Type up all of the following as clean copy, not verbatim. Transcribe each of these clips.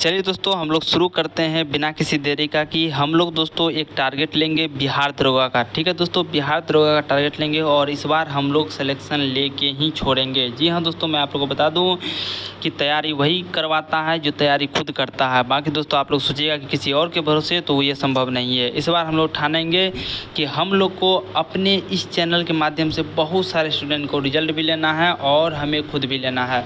चलिए दोस्तों, हम लोग शुरू करते हैं बिना किसी देरी का कि हम लोग दोस्तों एक टारगेट लेंगे बिहार दरोगा का। ठीक है दोस्तों, बिहार दरोगा का टारगेट लेंगे और इस बार हम लोग सिलेक्शन लेके ही छोड़ेंगे। जी हाँ दोस्तों, मैं आप लोगों को बता दूं कि तैयारी वही करवाता है जो तैयारी खुद करता है। बाकी दोस्तों आप लोग सोचिएगा कि किसी और के भरोसे, तो ये संभव नहीं है। इस बार हम लोग ठानेंगे कि हम लोग को अपने इस चैनल के माध्यम से बहुत सारे स्टूडेंट को रिजल्ट भी लेना है और हमें खुद भी लेना है।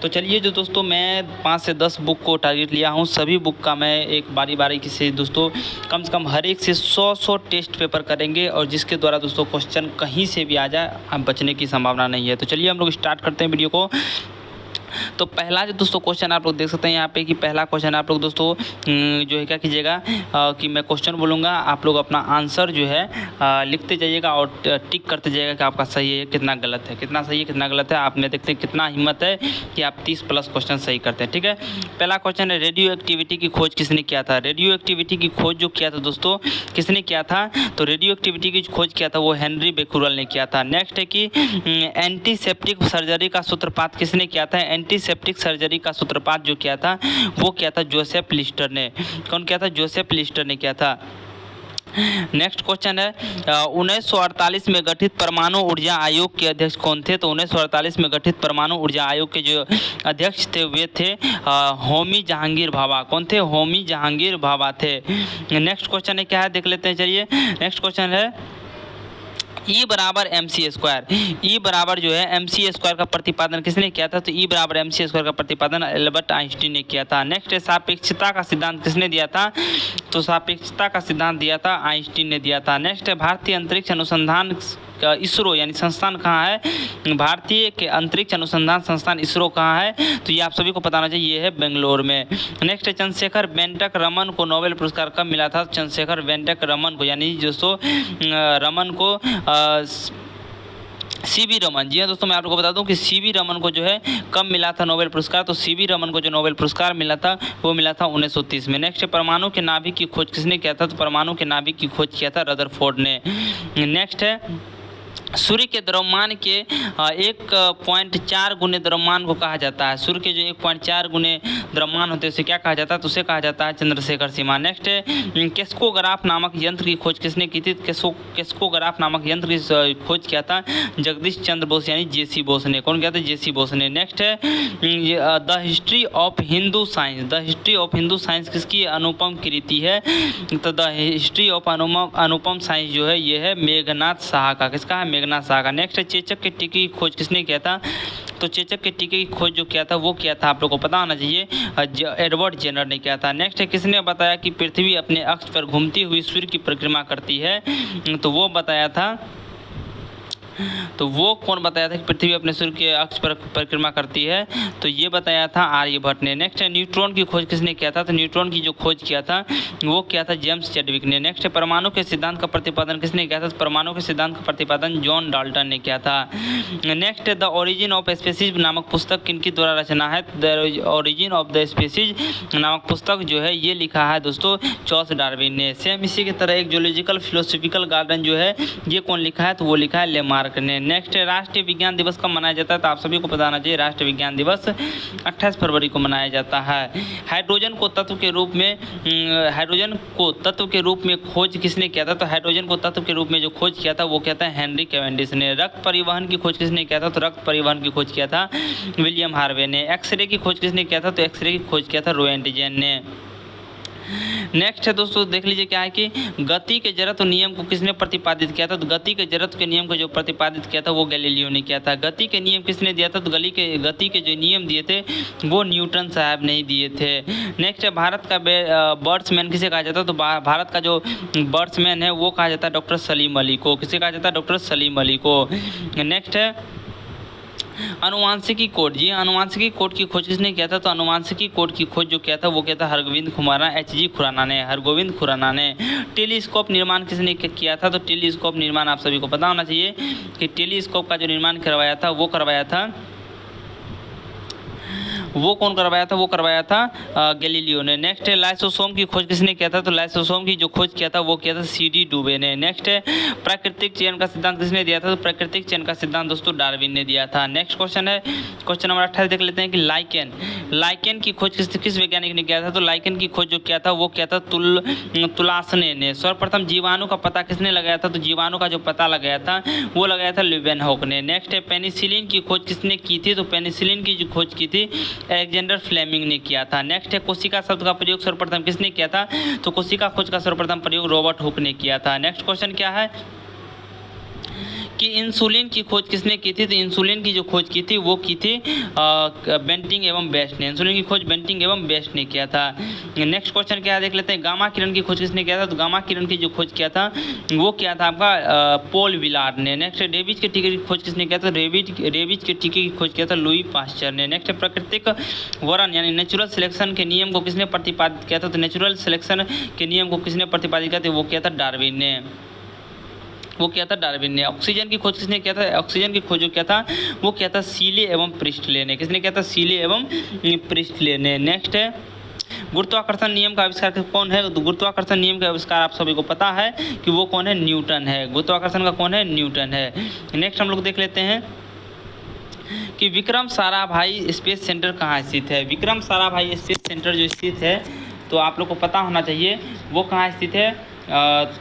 तो चलिए जो दोस्तों, मैं 5 से 10 बुक को टारगेट लिया हूँ। सभी बुक का मैं एक बारी बारी से दोस्तों कम से कम हर एक से 100 टेस्ट पेपर करेंगे और जिसके द्वारा दोस्तों क्वेश्चन कहीं से भी आ जाए, हम बचने की संभावना नहीं है। तो चलिए हम लोग स्टार्ट करते हैं वीडियो को। तो पहला जो दोस्तों क्वेश्चन आप लोग देख सकते हैं यहाँ पे कि पहला क्वेश्चन आप लोग दोस्तों जो है क्या कीजिएगा कि मैं क्वेश्चन बोलूँगा, आप लोग अपना आंसर जो है लिखते जाइएगा और टिक करते जाइएगा कि आपका सही है कितना गलत है, कितना सही है कितना गलत है। आप में देखते हैं कितना हिम्मत है कि आप 30+ क्वेश्चन सही करते हैं। ठीक है, पहला क्वेश्चन है रेडियो एक्टिविटी की खोज किसने किया था। रेडियो एक्टिविटी की खोज जो किया था दोस्तों, किसने किया था, तो रेडियो एक्टिविटी की खोज किया था वो हेनरी बेक्यूरेल ने किया था। नेक्स्ट है कि एंटीसेप्टिक सर्जरी का सूत्रपात किसने किया था। एंटीसेप्टिक सर्जरी का सूत्रपात जो किया था वो किया था जोसेफ लिस्टर ने। कौन किया था, जोसेफ लिस्टर ने किया था। नेक्स्ट क्वेश्चन है 1948 में गठित परमाणु ऊर्जा आयोग के अध्यक्ष कौन थे। तो 1948 में गठित परमाणु ऊर्जा आयोग के जो अध्यक्ष थे वे थे होमी जहांगीर भाभा। कौन थे, होमी जहांगीर भाभा थे। नेक्स्ट क्वेश्चन है क्या है, देख लेते हैं। चलिए नेक्स्ट क्वेश्चन है E बराबर MC²। E बराबर जो है MC² का प्रतिपादन किसने किया था। तो E बराबर MC² का प्रतिपादन एल्बर्ट आइंस्टीन ने किया था। नेक्स्ट है सापेक्षता का सिद्धांत किसने दिया था। तो सापेक्षता का सिद्धांत दिया था आइंस्टीन ने दिया था। नेक्स्ट है भारतीय अंतरिक्ष अनुसंधान इसरो यानी संस्थान कहाँ है। भारतीय के अंतरिक्ष अनुसंधान संस्थान इसरो कहाँ है, तो ये आप सभी को पता होना चाहिए, ये है बेंगलोर में। नेक्स्ट है चंद्रशेखर वेंकट रमन को नोबेल पुरस्कार कब मिला था। चंद्रशेखर वेंकट रमन को यानी दोस्तों रमन को CV रमन। जी हाँ दोस्तों, मैं आप लोगों को बता दूं कि CV रमन को जो है कब मिला था नोबेल पुरस्कार। तो CV रमन को जो नोबेल पुरस्कार मिला था वो मिला था 1930 में। नेक्स्ट है परमाणु के नाभिक की खोज किसने किया था। तो परमाणु के नाभिक की खोज किया था रदरफोर्ड ने। नेक्स्ट है सूर्य के द्रव्यमान के 1.4 गुने द्रव्यमान को कहा जाता है। सूर्य के जो 1.4 गुने द्रव्यमान होते हैं उसे क्या कहा जाता है, तो उसे कहा जाता है चंद्रशेखर सीमा। नेक्स्ट है केस्कोग्राफ नामक यंत्र की खोज किसने की थी। केस्कोग्राफ नामक यंत्र की खोज किया था जगदीश चंद्र बोस यानी JC बोस ने। कौन किया था, JC बोस ने। नेक्स्ट है the history of Hindu science. The history of Hindu science किसकी अनुपम कृति है। तो the history of Anupam science जो है ये है मेघनाथ साहा का। किसका है, मेघनाथ साहा का। नेक्स्ट है चेचक के टीके की खोज किसने किया था। तो चेचक के टीके की खोज जो किया था वो किया था, आप लोगों को पता होना चाहिए, एडवर्ड जेनर ने किया था। नेक्स्ट है किसने बताया कि पृथ्वी अपने अक्ष पर घूमती हुई सूर्य की परिक्रमा करती है। तो वो बताया था, तो वो कौन बताया था कि पृथ्वी अपने सूर्य के अक्ष पर परिक्रमा करती है, तो ये बताया था आर्यभट्ट ने। नेक्स्ट है न्यूट्रॉन की खोज किसने किया था। तो न्यूट्रॉन की जो खोज किया था वो किया था जेम्स चैडविक ने। नेक्स्ट है परमाणु के सिद्धांत का प्रतिपादन किसने किया था। तो परमाणु के सिद्धांत का प्रतिपादन जॉन डाल्टन ने किया था। नेक्स्ट है द ओरिजिन ऑफ स्पीसीज नामक पुस्तक किनकी द्वारा रचना है। The origin of the species नामक पुस्तक जो है ये लिखा है दोस्तों चार्ल्स डार्विन ने। सेम इसी की तरह एक जूलॉजिकल फिलोसॉफिकल गार्डन जो है ये कौन लिखा है, तो वो लिखा है लेमार्क ने। नेक्स्ट है राष्ट्रीय विज्ञान दिवस कब मनाया जाता है। तो आप सभी को पता होना चाहिए, राष्ट्रीय विज्ञान दिवस 28 फरवरी को मनाया जाता है। हाइड्रोजन को तत्व के रूप में खोज किसने किया था। तो हाइड्रोजन को तत्व के रूप में जो खोज किया था वो किया था हेनरी कैवेंडिश ने। रक्त परिवहन की खोज किसने किया था। तो रक्त परिवहन की खोज किया था विलियम हार्वे ने। एक्सरे की खोज किसने किया था। तो एक्सरे की खोज किया था रोएंटिजेन ने। नेक्स्ट है दोस्तों, देख लीजिए क्या है कि गति के जड़त्व नियम को किसने प्रतिपादित किया था। तो गति के जड़त्व के नियम को जो प्रतिपादित किया था वो गैलीलियो ने किया था। गति के नियम किसने दिया था। तो गति के जो नियम दिए थे वो न्यूटन साहब ने ही दिए थे। नेक्स्ट है भारत का बर्ड्समैन किसे कहा जाता है। तो भारत का जो बर्ड्समैन है वो कहा जाता है डॉक्टर सलीम अली को। किसे कहा जाता है, डॉक्टर सलीम अली को। नेक्स्ट है अनुवांशिकी कोड। जी अनुवांशिकी कोड की खोज किसने किया था। तो अनुवांशिकी कोड की खोज जो किया था वो किया था हरगोविंद खुराना ने। टेलीस्कोप निर्माण किसने किया था। तो टेलीस्कोप निर्माण आप सभी को पता होना चाहिए कि टेलीस्कोप का जो निर्माण करवाया था वो करवाया था वो कौन करवाया था? वो करवाया था गैलीलियो ने। नेक्स्ट है लाइसोसोम की खोज किसने किया था? तो लाइसोसोम की जो खोज किया था वो किया था CD डुबे ने। नेक्स्ट है प्राकृतिक चयन का सिद्धांत किसने दिया था? तो प्राकृतिक चयन का सिद्धांत दोस्तों डार्विन ने दिया था। नेक्स्ट क्वेश्चन है क्वेश्चन नंबर 28 देख लेते हैं कि लाइकेन की खोज किस वैज्ञानिक ने किया था? तो लाइकेन की खोज जो किया था वो किया था तुलासने ने। सर्वप्रथम जीवाणु का पता किसने लगाया था? तो जीवाणु का जो पता लगाया था वो लगाया था ल्यूवेनहॉक ने। नेक्स्ट है पेनिसिलिन की खोज किसने की थी? तो पेनिसिलिन की जो खोज की थी अलेक्जेंडर फ्लेमिंग ने किया था। नेक्स्ट है कोशिका शब्द का प्रयोग सर्वप्रथम किसने किया था? तो कोशिका खोज का सर्वप्रथम प्रयोग रॉबर्ट हुक ने किया था। नेक्स्ट क्वेश्चन क्या है कि इंसुलिन की खोज किसने की थी? तो इंसुलिन की जो खोज की थी वो की थी बेंटिंग एवं बेस्ट ने। इंसुलिन की खोज बेंटिंग एवं बेस्ट ने किया था। नेक्स्ट क्वेश्चन क्या है देख लेते हैं, गामा किरण की खोज किसने किया था? तो गामा किरण की जो खोज किया था वो किया था आपका पॉल विलार्ड ने। नेक्स्ट रेबीज के टीके की खोज किसने किया था? रेबीज के टीके की खोज किया था लुई पास्चर ने। नेक्स्ट प्राकृतिक वरण यानी नेचुरल सिलेक्शन के नियम को किसने प्रतिपादित किया था? तो नेचुरल सिलेक्शन के नियम को किसने प्रतिपादित किया था? वो किया था डार्विन ने। ऑक्सीजन की खोज किसने किया था? ऑक्सीजन की खोज जो किया था वो किया था सीले एवं प्रिस्टले ने। किसने किया था? सीले एवं प्रिस्टले ने। नेक्स्ट है गुरुत्वाकर्षण नियम का आविष्कार कौन है? तो गुरुत्वाकर्षण नियम का आविष्कार आप सभी को पता है कि वो कौन है? न्यूटन है। गुरुत्वाकर्षण का कौन है? न्यूटन है। नेक्स्ट हम लोग देख लेते हैं कि विक्रम साराभाई स्पेस सेंटर कहाँ स्थित है? विक्रम साराभाई स्पेस सेंटर जो स्थित है तो आप लोग को पता होना चाहिए वो कहाँ स्थित है।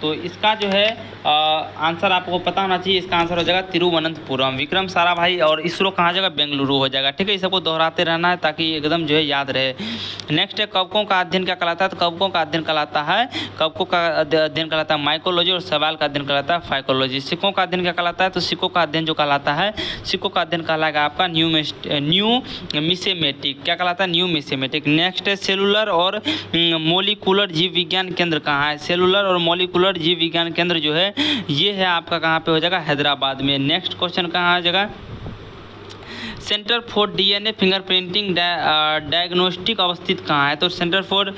तो इसका जो है आंसर आपको पता होना चाहिए। इसका आंसर हो जाएगा तिरुवनंतपुरम। विक्रम साराभाई और इसरो कहाँ जाएगा? बेंगलुरु हो जाएगा। ठीक है, इस सबको दोहराते रहना है ताकि एकदम जो है याद रहे। नेक्स्ट है कवकों का अध्ययन क्या कहलाता है? तो कवकों का अध्ययन कहलाता है माइकोलॉजी और सवाल का अध्ययन कहलाता है फाइकोलॉजी। सिक्कों का अध्ययन क्या कहलाता है? तो सिक्कों का अध्ययन जो कहलाता है सिक्कों का अध्ययन कहलाएगा आपका न्यूमिसेमेटिक। क्या कहलाता है? न्यूमिसेमेटिक। नेक्स्ट है सेलुलर और मोलिकुलर जीव विज्ञान केंद्र कहाँ है? सेलुलर और मोलिकुलर जीव विज्ञान केंद्र जो है ये है आपका कहाँ पे हो जाएगा? हैदराबाद में। नेक्स्ट क्वेश्चन कहाँ आ जाएगा? Centre for DNA fingerprinting diagnostic अवस्थित कहाँ है? तो सेंटर फॉर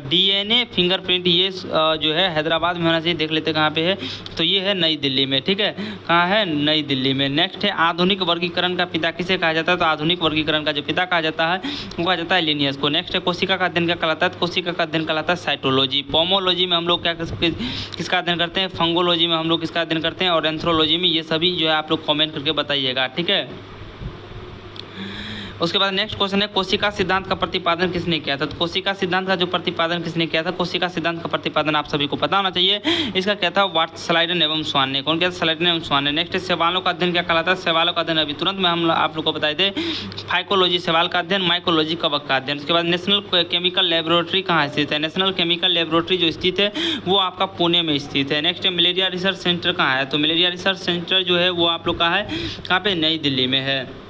DNA फिंगरप्रिंट ये जो है हैदराबाद में होना चाहिए। देख लेते कहाँ पे है, तो ये है नई दिल्ली में। ठीक है, कहाँ है? नई दिल्ली में। नेक्स्ट है आधुनिक वर्गीकरण का पिता किसे कहा जाता है? तो आधुनिक वर्गीकरण का जो पिता कहा जाता है वो कहा जाता है लिनियस को। नेक्स्ट है कोशिका का अध्ययन क्या कहलाता है? तो कोशिका का अध्ययन कहलाता है साइटोलॉजी। पोमोलॉजी में हम लोग किसका अध्ययन करते हैं? फंगोलॉजी में हम लोग किसका अध्ययन करते हैं? और एंथ्रोलॉजी में। ये सभी जो है आप लोग कॉमेंट करके बताइएगा। ठीक है, उसके बाद नेक्स्ट क्वेश्चन है कोशिका सिद्धांत का प्रतिपादन किसने किया था? तो कोशिका सिद्धांत का जो प्रतिपादन किसने किया था? कोशिका सिद्धांत का प्रतिपादन आप सभी को पता होना चाहिए। इसका क्या था? स्लाइडन एवं स्वान ने। कौन किया था? स्लाइडन एवं स्वान ने। नेक्स्ट सवालों का अध्ययन क्या कहलाता है? सवालों का अध्ययन अभी तुरंत में हम आप लोग को बताए थे फाइकोलॉजी सवाल का अध्ययन, माइकोलॉजी कवक का अध्ययन। उसके बाद नेशनल केमिकल लेबोरेटरी कहाँ स्थित है? नेशनल केमिकल लेबोरेटरी जो स्थित है वो आपका पुणे में स्थित है। नेक्स्ट मलेरिया रिसर्च सेंटर कहाँ है? तो मलेरिया रिसर्च सेंटर जो है वो आप लोग का है कहाँ पे? नई दिल्ली में है।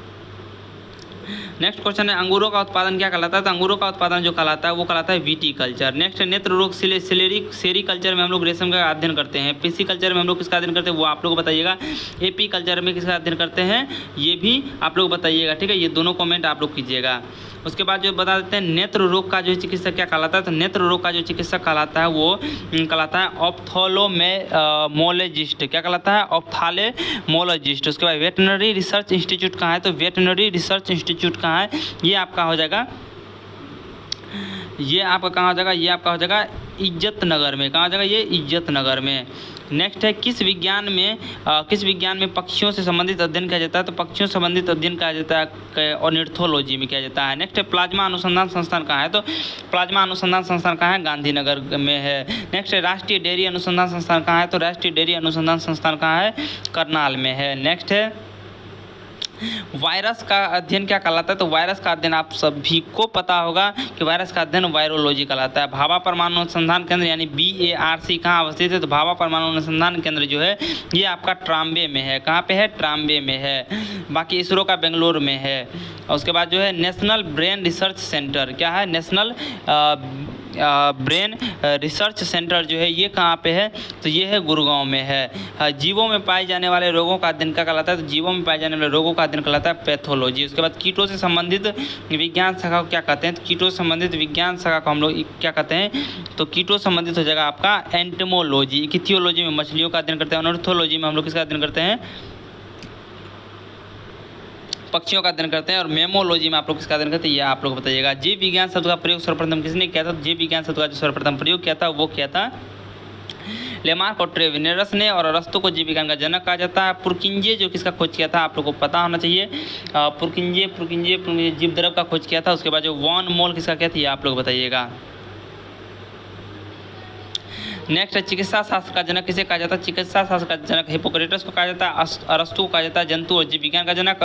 नेक्स्ट क्वेश्चन है अंगूरों का उत्पादन क्या कहलाता है? तो अंगूरों का उत्पादन जो कहलाता है वो कहलाता है विटीकल्चर। नेक्स्ट नेत्र रोग सेरीकल्चर में हम लोग रेशम का अध्ययन करते हैं। पीसी कल्चर में हम लोग किसका अध्ययन करते हैं वो आप लोग बताइएगा। एपी कल्चर में किसका अध्ययन करते हैं ये भी आप लोग बताइएगा। ठीक है, ये दोनों कमेंट आप लोग कीजिएगा। उसके बाद जो बता देते हैं नेत्र रोग का जो चिकित्सक क्या कहलाता है? तो नेत्र रोग का जो चिकित्सक कहलाता है वो कहलाता है ऑप्थोलोमोलॉजिस्ट। क्या कहलाता है? ऑप्थालेमोलॉजिस्ट। उसके बाद वेटनरी रिसर्च इंस्टीट्यूट कहाँ है? तो वेटनरी रिसर्च इंस्टीट्यूट कहाँ है? ये आपका हो जाएगा, ये आपका कहाँ हो जाएगा? ये आपका हो जाएगा इज्जत नगर में। कहाँ हो जाएगा? ये इज्जत नगर में। नेक्स्ट है किस विज्ञान में पक्षियों से संबंधित अध्ययन किया जाता है? तो पक्षियों से संबंधित अध्ययन किया जाता है ऑर्निथोलॉजी में किया जाता है। नेक्स्ट है प्लाज्मा अनुसंधान संस्थान कहाँ है? तो प्लाज्मा अनुसंधान संस्थान कहाँ है? गांधीनगर में है। नेक्स्ट है राष्ट्रीय डेयरी अनुसंधान संस्थान कहाँ है? तो राष्ट्रीय डेयरी अनुसंधान संस्थान कहाँ है? करनाल में है। नेक्स्ट है वायरस का अध्ययन क्या कहलाता है? तो वायरस का अध्ययन आप सभी को पता होगा कि वायरस का अध्ययन वायरोलॉजी कहलाता है। भाभा परमाणु अनुसंधान केंद्र यानी BARC कहाँ अवस्थित है? तो भाभा परमाणु अनुसंधान केंद्र जो है ये आपका ट्राम्बे में है। कहाँ पे है? ट्राम्बे में है। बाकी इसरो का बेंगलोर में है। और उसके बाद जो है नेशनल ब्रेन रिसर्च सेंटर क्या है? नेशनल ब्रेन रिसर्च सेंटर जो है ये कहाँ पे है? तो ये है गुड़गांव में है। जीवों में पाए जाने वाले रोगों का अध्ययन क्या कहलाता है? तो जीवों में पाए जाने वाले रोगों का अध्ययन कहलाता है पैथोलॉजी। उसके बाद कीटों से संबंधित विज्ञान शाखा को क्या कहते हैं? तो कीटों से संबंधित विज्ञान शाखा को हम लोग क्या कहते हैं? तो कीटों से संबंधित हो जाएगा आपका एंटमोलॉजी। इक्थियोलॉजी में मछलियों का अध्ययन करते हैं। ऑर्थोलॉजी में हम लोग किसका अध्ययन करते हैं? पक्षियों का अध्ययन करते हैं। और मेमोलॉजी में आप लोग किसका अध्ययन करते हैं, ये आप लोग बताइएगा। जीव विज्ञान शब्द का प्रयोग सर्वप्रथम किसने किया था, जीव विज्ञान शब्द का जो सर्वप्रथम प्रयोग किया था वो किया था लेमार्क और ट्रेविनेरस ने। और अरस्तु को जीव विज्ञान का जनक कहा जाता है। पुरकिंजे जो किसका खोज किया था, आप लोगों को पता होना चाहिए। पुरकिंजे जीव द्रव का खोज किया था। उसके बाद जो वॉन मोल किसका किया था, ये आप लोग बताइएगा। नेक्स्ट है चिकित्सा शास्त्र का जनक किसे कहा जाता है, चिकित्सा शास्त्र का जनक हिपोक्रेटस को कहा जाता है। अरस्तु को कहा जाता है जंतु और जीव विज्ञान का जनक।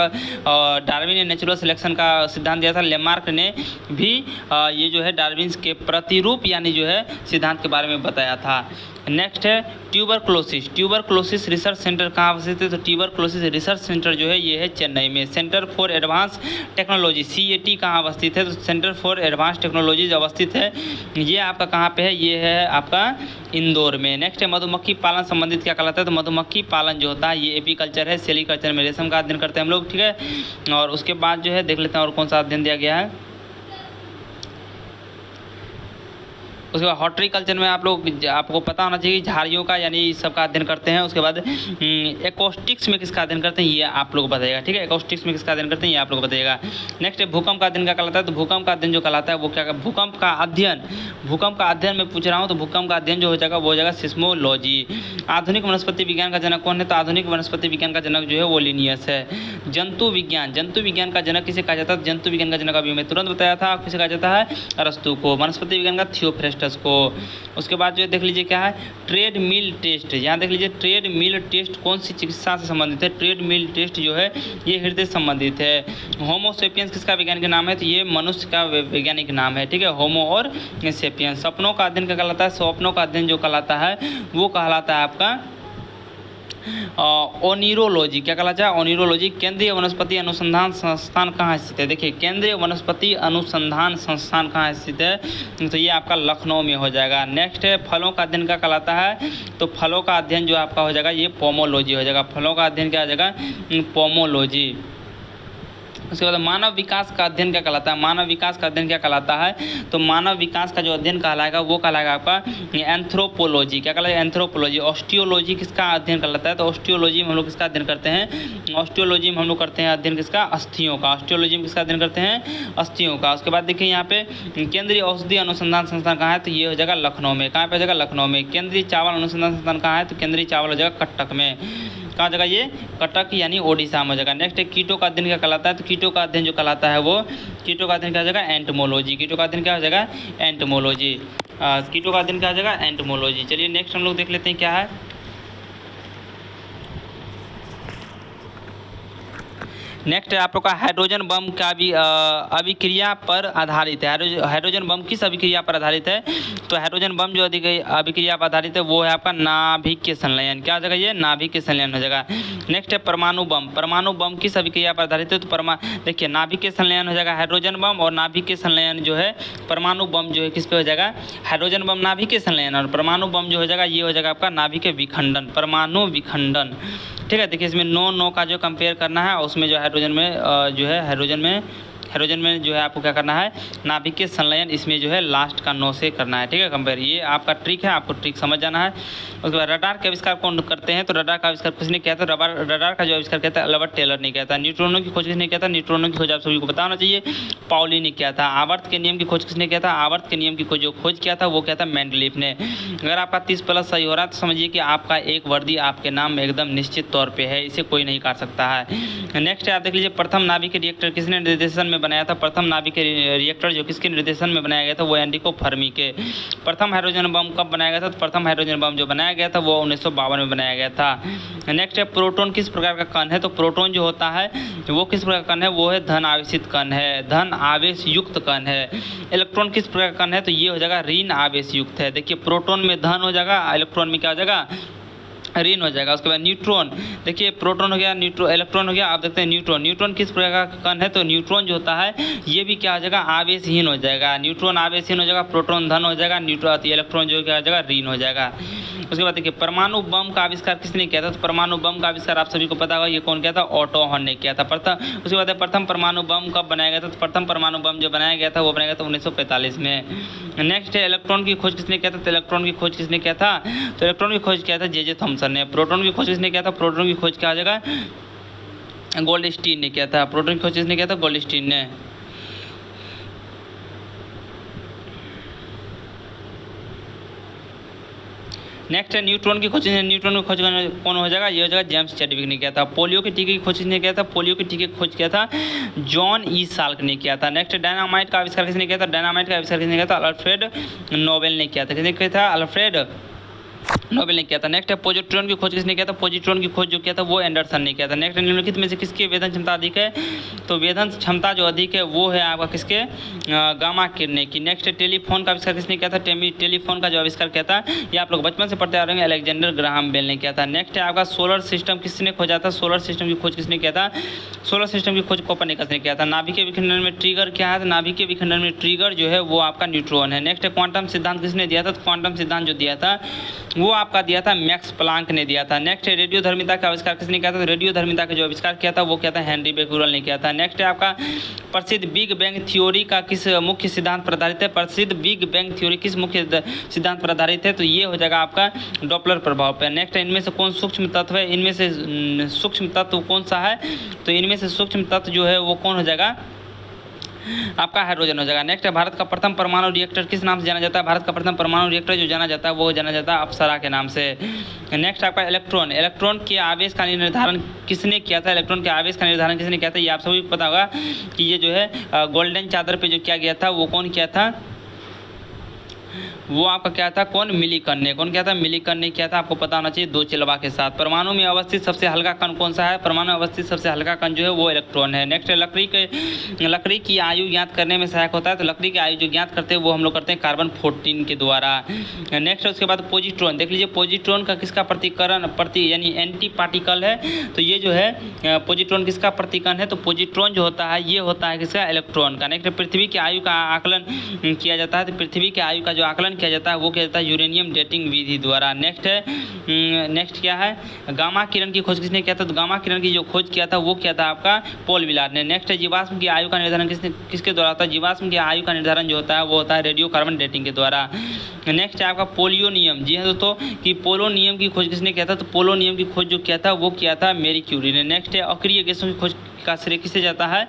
डार्विन ने नेचुरल सिलेक्शन का सिद्धांत दिया था। लेमार्क ने भी ये जो है डार्विन के प्रतिरूप यानी जो है सिद्धांत के बारे में बताया था। नेक्स्ट है ट्यूबरक्लोसिस रिसर्च सेंटर कहाँ अवस्थित है, तो ट्यूबरक्लोसिस रिसर्च सेंटर जो है ये है चेन्नई में। Centre for advance technology CAT कहाँ अवस्थित है, तो सेंटर फॉर एडवांस टेक्नोलॉजी अवस्थित है, ये आपका कहाँ पे है, ये है आपका इंदौर में। नेक्स्ट है मधुमक्खी पालन संबंधित क्या कहलाता है, तो मधुमक्खी पालन जो होता है ये एपीकल्चर है। सेरीकल्चर में रेशम का अध्ययन करते हैं हम लोग, ठीक है। और उसके बाद जो है देख लेते हैं और कौन सा अध्ययन दिया गया है। उसके बाद हॉर्टिकल्चर में आपको पता होना चाहिए झाड़ियों का यानी सबका अध्ययन करते हैं। उसके बाद एकॉस्टिक्स में किसका अध्ययन करते हैं, ये आप लोग बताइएगा, ठीक है। एकॉस्टिक्स में किसका अध्ययन करते हैं, ये आप लोग बताइएगा। नेक्स्ट है भूकंप का अध्ययन क्या कहलाता है, तो भूकंप का अध्ययन जो कहलाता है वो क्या, भूकंप का अध्ययन मैं पूछ रहा हूँ, तो भूकंप का अध्ययन जो हो जाएगा वो हो जाएगा सिस्मोलॉजी। आधुनिक वनस्पति विज्ञान का जनक कौन है, तो आधुनिक वनस्पति विज्ञान का जनक जो है वो लिनियस है। जंतु विज्ञान का जनक किसे कहा जाता है, जंतु विज्ञान का जनक अभी मैं तुरंत बताया था, किसे कहा जाता है, अरस्तु को। वनस्पति विज्ञान का थियोफ्रेस्टस को। उसके बाद जो देख लीजिए क्या है ट्रेड मिल टेस्ट, यहाँ देख लीजिए ट्रेड मिल टेस्ट कौन सी चिकित्सा से संबंधित है, ट्रेड मिल टेस्ट जो है ये हृदय संबंधित है। होमो सेपियंस किसका वैज्ञानिक नाम है, तो ये मनुष्य का वैज्ञानिक नाम है, ठीक है, होमो और सेपियंस। सपनों का अध्ययन क्या कहलाता है, स्वप्नों का अध्ययन जो कहलाता है वो कहलाता है आपका ओनिरोलॉजी। क्या कहलाता है, ओनिरोलॉजी। केंद्रीय वनस्पति अनुसंधान संस्थान कहाँ स्थित है, देखिए केंद्रीय वनस्पति अनुसंधान संस्थान कहाँ स्थित है, तो ये आपका लखनऊ में हो जाएगा। नेक्स्ट है फलों का अध्ययन क्या कहलाता है, तो फलों का अध्ययन जो आपका हो जाएगा ये पोमोलॉजी हो जाएगा। फलों का अध्ययन क्या हो जाएगा, पोमोलॉजी। उसके बाद मानव विकास का अध्ययन क्या कहलाता है, मानव विकास का अध्ययन क्या कहलाता है, तो मानव विकास का जो अध्ययन कहलाएगा वो कहलाएगा आपका एंथ्रोपोलॉजी। क्या कहलाएगा, एंथ्रोपोलॉजी। ऑस्टियोलॉजी किसका अध्ययन कहलाता है, तो ऑस्टियोलॉजी में हम लोग किसका अध्ययन करते हैं, ऑस्टियोलॉजी में हम लोग करते हैं अध्ययन किसका, अस्थियों का। ऑस्टियोलॉजी में किसका अध्ययन करते हैं, अस्थियों का। उसके बाद देखिए यहाँ पे केंद्रीय औषधि अनुसंधान संस्थान कहाँ है, तो ये हो जाएगा लखनऊ में। कहाँ पे हो जाएगा, लखनऊ में। केंद्रीय चावल अनुसंधान संस्थान कहाँ है, तो केंद्रीय चावल हो जाएगा कटक में। कहाँ जगह, ये कटक यानी ओडिशा में हो जाएगा। नेक्स्ट है कीटों का अध्ययन क्या कहलाता है, तो कीटों का अध्ययन जो कहलाता है वो कीटों का अध्ययन क्या हो जाएगा, एंटमोलॉजी। कीटों का अध्ययन क्या हो जाएगा, एंटमोलॉजी। कीटों का अध्ययन क्या हो जाएगा, एंटमोलॉजी। चलिए नेक्स्ट हम लोग देख लेते हैं क्या है। नेक्स्ट है आप लोग का हाइड्रोजन बम का भी अभिक्रिया पर आधारित है। हाइड्रोजन बम किस अभिक्रिया पर आधारित है, तो हाइड्रोजन बम जो अभिक्रिया पर आधारित है वो है आपका नाभिक के संलयन। क्या हो जाएगा, ये नाभिक के संलयन हो जाएगा। नेक्स्ट है परमाणु बम। परमाणु बम किस अभिक्रिया पर आधारित है, तो देखिए नाभिक के संलयन हो जाएगा हाइड्रोजन बम, और नाभिक के संलयन जो है परमाणु बम जो है किस पे हो जाएगा, हाइड्रोजन बम नाभिक के संलयन, और परमाणु बम जो हो जाएगा ये हो जाएगा आपका नाभिक के विखंडन, परमाणु विखंडन। ठीक है, देखिए इसमें नो का जो कंपेयर करना है उसमें जो हाइड्रोजन में जो है आपको क्या करना है, नाभिक के संलयन इसमें जो है लास्ट का नो से करना है, ठीक है, कंपेयर। ये आपका ट्रिक है, आपको ट्रिक समझ जाना है। उसके बाद रडार के आविष्कार कौन करते हैं, तो रडार का आविष्कार किसने किया था, रडार का जो आविष्कार किया था अल्बर्ट टेलर ने किया था। न्यूट्रॉनों की खोज किसने किया था, न्यूट्रॉनों की खोज आप सभी को पता होना चाहिए, पाउली ने किया था। आवर्त के नियम की खोज किसने किया था, आवर्त के नियम की खोज किया था वो किया था मेंडलीफ ने। अगर आपका 30+ सही हो रहा है तो समझिए कि आपका एक वर्दी आपके नाम में एकदम निश्चित तौर पर है, इसे कोई नहीं काट सकता है। नेक्स्ट आप देख लीजिए प्रथम नाभिक रिएक्टर किसने निर्देशन में बनाया था, प्रथम नाभिक रिएक्टर जो किसके निर्देशन में बनाया गया था वो एंरिको फर्मी के। प्रथम हाइड्रोजन बम कब बनाया गया था, तो प्रथम हाइड्रोजन बम जो बनाया गया था वो 1952 में बनाया गया था। नेक्स्ट है प्रोटॉन किस प्रकार का कण है, तो प्रोटॉन जो होता है वो किस प्रकार का कण है, वो है धन आवेशित कण है, धन आवेश युक्त कण है। इलेक्ट्रॉन किस प्रकार का कण है, तो ये हो जाएगा ऋण आवेश युक्त है। देखिए प्रोटॉन में धन हो जाएगा, इलेक्ट्रॉन में क्या हो जाएगा, ऋण हो जाएगा। उसके बाद न्यूट्रॉन, देखिए प्रोटॉन हो गया, इलेक्ट्रॉन हो गया। आप देखते हैं न्यूट्रॉन किस प्रकार का कण है, तो न्यूट्रॉन जो होता है ये भी क्या हो जाएगा, आवेशहीन हो जाएगा। न्यूट्रॉन आवेशहीन हो जाएगा, प्रोटॉन धन हो जाएगा, इलेक्ट्रॉन जो क्या हो जाएगा, ऋण हो जाएगा। उसके बाद देखिए परमाणु बम का आविष्कार किसने किया था, तो परमाणु बम का आविष्कार आप सभी को पता होगा, ये कौन किया था, ऑटो हॉर्न ने किया था। उसके बाद प्रथम परमाणु बम कब बनाया गया था, तो प्रथम परमाणु बम जो बनाया गया था वो बनाया गया था 1945 में। नेक्स्ट है इलेक्ट्रॉन की खोज किसने किया था, तो इलेक्ट्रॉन की खोज किसने किया था, तो इलेक्ट्रॉन की खोज किया था जे थॉमसन ने। प्रोटॉन की खोज किसने किया था, प्रोटॉन की खोज क्या आ जाएगा, गोल्डस्टीन ने किया था। प्रोटॉन की खोज किसने किया था? गोल्डस्टीन ने। नेक्स्ट है न्यूट्रॉन की खोज। न्यूट्रॉन की खोज कौन हो जाएगा? ये हो जाएगा जेम्स चैडविक ने किया था। पोलियो के टीके की खोज किसने किया था? पोलियो के टीके की खोज किया था जॉन ई साल्क ने किया था। नेक्स्ट डायनामाइट का आविष्कार किसने किया था? डायनामाइट का आविष्कार किसने किया था? अल्फ्रेड नोबेल ने किया था। किसने किया था? अल्फ्रेड नोबेल ने किया था। नेक्स्ट है पॉजिट्रॉन की खोज किसने किया था? पॉजिट्रॉन की खोज जो किया था वो एंडरसन ने किया था। नेक्स्ट निम्नलिखित में से किसकी वेधन क्षमता अधिक है? तो वेधन क्षमता जो अधिक है वो है आपका किसके? गामा किरणें की। नेक्स्ट टेलीफोन का आविष्कार किसने किया था? टेलीफोन का जो आविष्कार किया था ये आप लोग बचपन से पढ़ते आ रहे हैं, अलेक्जेंडर ग्राहम बेल ने किया था। नेक्स्ट है आपका सोलर सिस्टम किसने खोजा था? सोलर सिस्टम की खोज किसने किया था? सोलर सिस्टम की खोज कोपरनिकस ने किया था। नाभिक के विखंडन में ट्रिगर क्या है? नाभिक के विखंडन में ट्रिगर जो है वो आपका न्यूट्रॉन है। नेक्स्ट है क्वांटम सिद्धांत किसने दिया था? तो क्वांटम सिद्धांत जो दिया था वो आपका दिया था मैक्स प्लांक ने दिया था। नेक्स्ट है रेडियोधर्मिता का आविष्कार किसने किया था? तो रेडियोधर्मिता का जो आविष्कार किया था वो किया था हेनरी बेक्यूरेल ने किया था। नेक्स्ट है आपका प्रसिद्ध बिग बैंग थ्योरी का किस मुख्य सिद्धांत पर आधारित है? प्रसिद्ध बिग बैंग थ्योरी किस मुख्य सिद्धांत पर आधारित है? तो ये हो जाएगा आपका डॉपलर प्रभाव पर। नेक्स्ट है इनमें से कौन सूक्ष्म तत्व है? इनमें से सूक्ष्म तत्व कौन सा है? तो इनमें से सूक्ष्म तत्व जो है वो कौन हो जाएगा? आपका हाइड्रोजन हो जाएगा। नेक्स्ट है भारत का प्रथम परमाणु रिएक्टर किस नाम से जाना जाता है? भारत का प्रथम परमाणु रिएक्टर जो जाना जाता है वो जाना जाता है अप्सरा के नाम से। नेक्स्ट आपका इलेक्ट्रॉन। इलेक्ट्रॉन के आवेश का निर्धारण किसने किया था? इलेक्ट्रॉन के आवेश का निर्धारण किसने किया था? ये आप सभी को पता होगा कि ये जो है गोल्डन चादर पे जो किया गया था वो कौन किया था? वो आपका क्या था? कौन? मिलीकन ने। कौन क्या था? मिलीकन ने किया था। आपको पता होना चाहिए दो चिलवा के साथ। परमाणु में अवस्थित सबसे हल्का कण कौन सा है? परमाणु में अवस्थित सबसे हल्का कण जो है वो इलेक्ट्रॉन है। नेक्स्ट लकड़ी की आयु ज्ञात करने में सहायक होता है। तो लकड़ी की आयु जो ज्ञात करते हैं वो हम लोग करते हैं कार्बन 14 के द्वारा। नेक्स्ट उसके बाद पॉजिट्रॉन देख लीजिए। पॉजिट्रॉन का किसका प्रतिकरण यानी एंटी पार्टिकल है? तो ये जो है पॉजिट्रॉन किसका प्रतिकरण है? तो पॉजिट्रॉन जो होता है ये होता है किसका? इलेक्ट्रॉन का। नेक्स्ट पृथ्वी की आयु का आकलन किया जाता है। तो पृथ्वी की आयु का जो आकलन किया जाता है वो किया जाता है यूरेनियम डेटिंग विधि द्वारा। नेक्स्ट क्या है? गामा किरण की खोज किसने किया था? तो गामा किरण की जो खोज किया था वो किया था आपका पॉल विलार ने। नेक्स्ट है जीवाश्म की आयु का निर्धारण किसके द्वारा होता है? जीवाश्म की आयु का निर्धारण जो होता है वो होता है रेडियो कार्बन डेटिंग के द्वारा। नेक्स्ट है आपका पोलियो नियम। जी हाँ दोस्तों कि पोलो नियम की खोज किसने किया था? तो पोलो नियम की खोज जो किया था वो किया था मैरी क्यूरी ने। नेक्स्ट है अक्रिय गैसों की खोज का श्रेय किसे जाता है?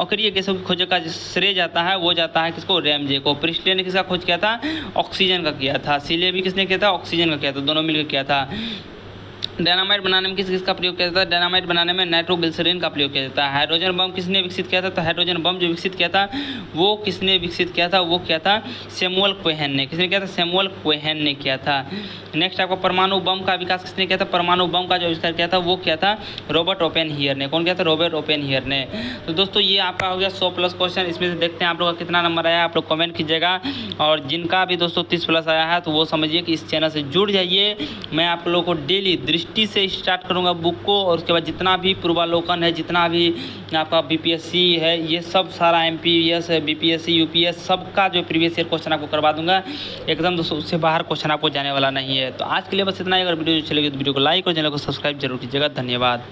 अक्रिय गैसों की खोज का श्रेय जाता है वो जाता है किसको? रैमजे को। प्रिस्टले ने किसका खोज किया था? ऑक्सीजन का किया था। सीले भी किसने किया था? ऑक्सीजन का किया था। दोनों मिलकर किया था। डायनामाइट बनाने में किसका प्रयोग किया जाता है? डायनामाइट बनाने में नाइट्रोग्लिसरीन का प्रयोग किया जाता है। हाइड्रोजन बम किसने विकसित किया था? तो हाइड्रोजन बम जो विकसित किया था वो किसने विकसित किया था? वो किया था सैमुअल क्वेहन ने। किसने किया था? सैमुअल क्वेहन ने किया था। नेक्स्ट आपको परमाणु बम का विकास किसने किया था? परमाणु बम का जो आविष्कार किया था वो किया था रॉबर्ट ओपेनहियर ने। कौन किया था? रॉबर्ट ओपेनहियर ने। तो दोस्तों ये आपका हो गया 100+ क्वेश्चन। इसमें से देखते हैं आप लोग का कितना नंबर आया। आप लोग कमेंट कीजिएगा और जिनका भी दोस्तों 30+ आया है तो वो समझिए कि इस चैनल से जुड़ जाइए। मैं आप लोगों को डेली दृष्टि से स्टार्ट करूंगा बुक को और उसके बाद जितना भी पूर्वालोकन है, जितना भी आपका बीपीएससी है, ये सब सारा एमपीएस बीपीएससी यूपीएस सबका जो प्रीवियस ईयर क्वेश्चन आपको करवा दूंगा। एकदम दोस्तों उससे बाहर क्वेश्चन आपको जाने वाला नहीं है। तो आज के लिए बस इतना ही। अगर वीडियो अच्छी लगी तो वीडियो को लाइक और चैनल को सब्सक्राइब जरूर कीजिएगा। धन्यवाद।